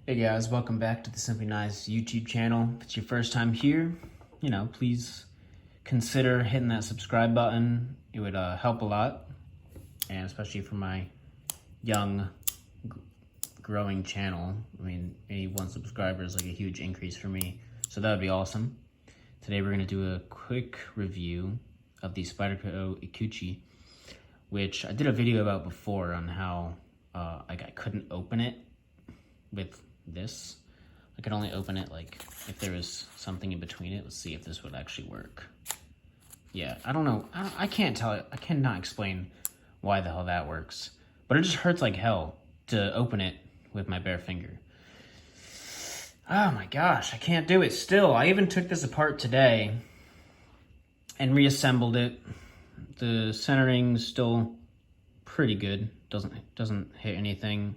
Hey guys, welcome back to the Simply Nice YouTube channel. If it's your first time here, please consider hitting that subscribe button. It would help a lot, and especially for my young, growing channel. I mean, any one subscriber is like a huge increase for me, so that would be awesome. Today we're gonna do a quick review of the Spyderco Ikuchi, which I did a video about before on how I couldn't open it with this. I could only open it like if there was something in between it. Let's see if this would actually work. Yeah, I don't know. I can't tell it. I cannot explain why the hell that works. But it just hurts like hell to open it with my bare finger. Oh my gosh, I can't do it still. I even took this apart today and reassembled it. The centering's still pretty good. Doesn't hit anything.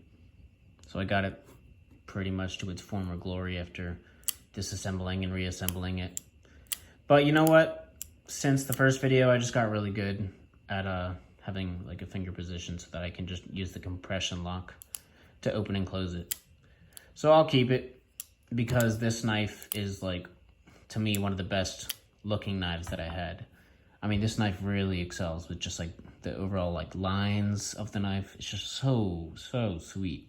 So I got it pretty much to its former glory after disassembling and reassembling it. But you know what? Since the first video, I just got really good at having like a finger position so that I can just use the compression lock to open and close it. So I'll keep it because this knife is like, to me, one of the best looking knives that I had. I mean, this knife really excels with just like the overall like lines of the knife. It's just so sweet.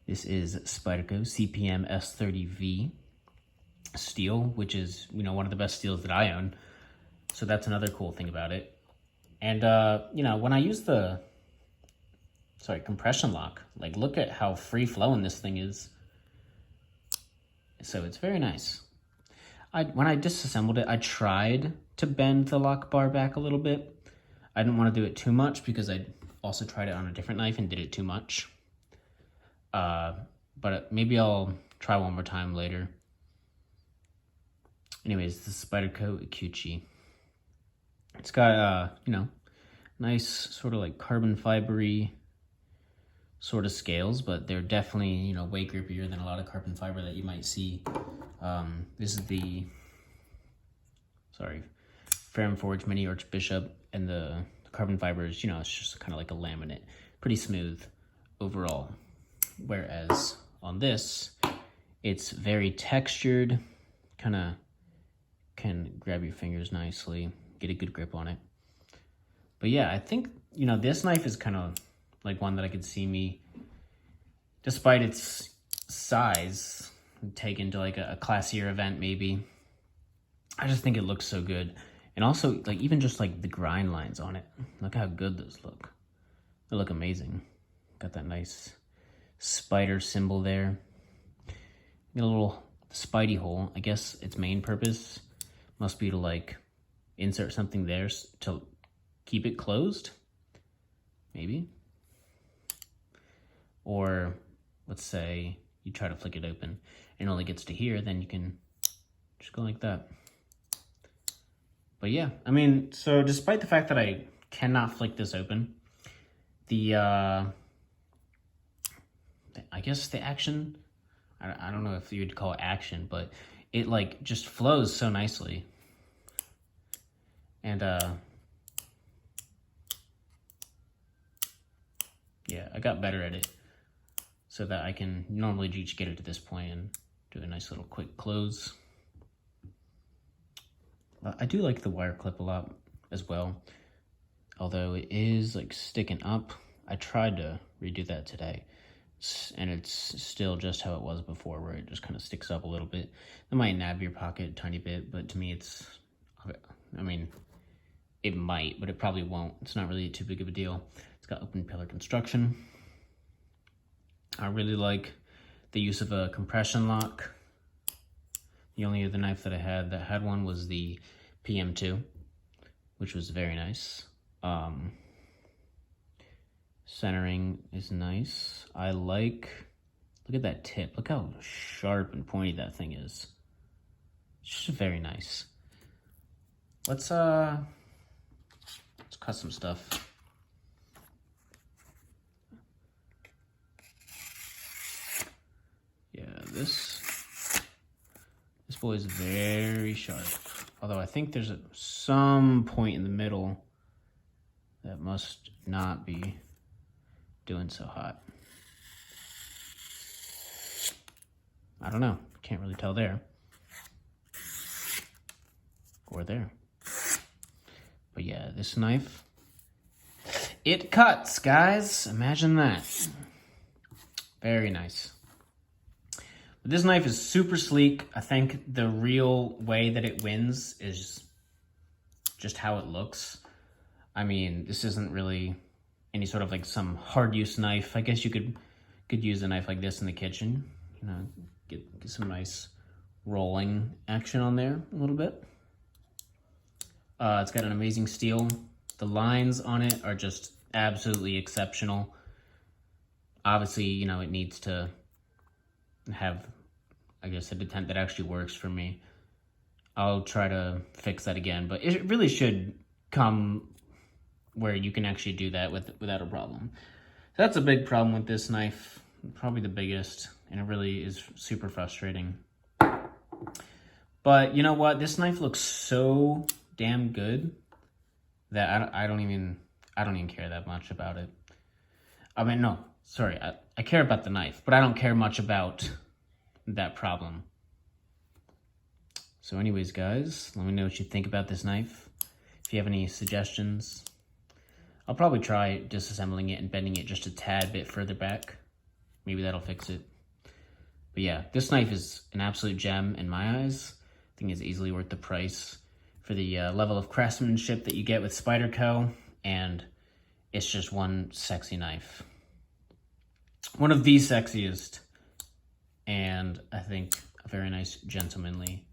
This is Spyderco CPM S30V steel, which is, one of the best steels that I own. So that's another cool thing about it. And, when I use the, compression lock, like look at how free flowing this thing is. So it's very nice. When I disassembled it, I tried to bend the lock bar back a little bit. I didn't want to do it too much because I also tried it on a different knife and did it too much. But maybe I'll try one more time later. Anyways, the Spyderco Ikuchi. It's got, nice sort of like carbon fibery sort of scales, but they're definitely, way grippier than a lot of carbon fiber that you might see. This is the, Ferrum Forge Mini Archbishop, and the carbon fiber is, it's just kind of like a laminate. Pretty smooth overall. Whereas on this, it's very textured, kind of can grab your fingers nicely, get a good grip on it. But yeah, I think, this knife is kind of like one that I could see me, despite its size, take into like a classier event maybe. I just think it looks so good. And also, like, even just like the grind lines on it. Look how good those look. They look amazing. Got that nice spider symbol there. Got a little spidey hole. I guess its main purpose must be to like insert something there to keep it closed, maybe. Or let's say you try to flick it open and it only gets to here, then you can just go like that. But yeah, I mean, so despite the fact that I cannot flick this open, I guess the action, I don't know if you'd call it action, but it like just flows so nicely. And yeah, I got better at it so that I can normally just get it to this point and do a nice little quick close. I do like the wire clip a lot as well, although it is like sticking up. I tried to redo that today, and it's still just how it was before, where it just kind of sticks up a little bit. It might nab your pocket a tiny bit, but to me it might, but it probably won't. It's not really too big of a deal. It's got open pillar construction. I really like the use of a compression lock. The only other knife that I had that had one was the PM2, which was very nice. Centering is nice. Look at that tip. Look how sharp and pointy that thing is. It's just very nice. Let's cut some stuff. Yeah, this boy is very sharp. Although I think there's some point in the middle that must not be doing so hot. I don't know. Can't really tell there. Or there. But yeah, this knife, it cuts, guys. Imagine that. Very nice. But this knife is super sleek. I think the real way that it wins is just how it looks. I mean, this isn't really any sort of like some hard use knife. I guess you could use a knife like this in the kitchen. You know, get some nice rolling action on there a little bit. It's got an amazing steel. The lines on it are just absolutely exceptional. Obviously, you know, it needs to have, I guess, a detent that actually works for me. I'll try to fix that again, but it really should come where you can actually do that without a problem. So that's a big problem with this knife, probably the biggest, and it really is super frustrating. But you know what? This knife looks so damn good that I don't even care that much about it. I mean, no, sorry, I care about the knife, but I don't care much about that problem. So anyways, guys, let me know what you think about this knife. If you have any suggestions, I'll probably try disassembling it and bending it just a tad bit further back. Maybe that'll fix it. But yeah, this knife is an absolute gem in my eyes. I think it's easily worth the price for the level of craftsmanship that you get with Spyderco, and it's just one sexy knife. One of the sexiest, and I think a very nice gentlemanly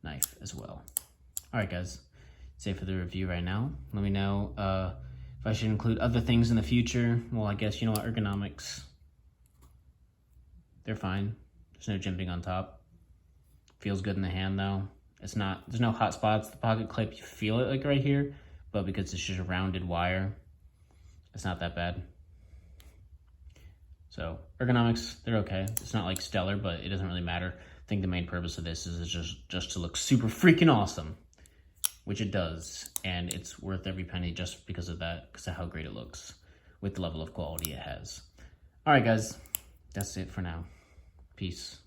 knife as well. All right, guys, that's it for the review right now. Let me know if I should include other things in the future. Well, I guess, you know what, ergonomics, they're fine. There's no jimping on top. Feels good in the hand though. It's not, there's no hot spots. The pocket clip, you feel it like right here, but because it's just a rounded wire, it's not that bad. So ergonomics, they're okay. It's not like stellar, but it doesn't really matter. I think the main purpose of this is just to look super freaking awesome, which it does. And it's worth every penny just because of that, because of how great it looks with the level of quality it has. All right, guys, that's it for now. Peace.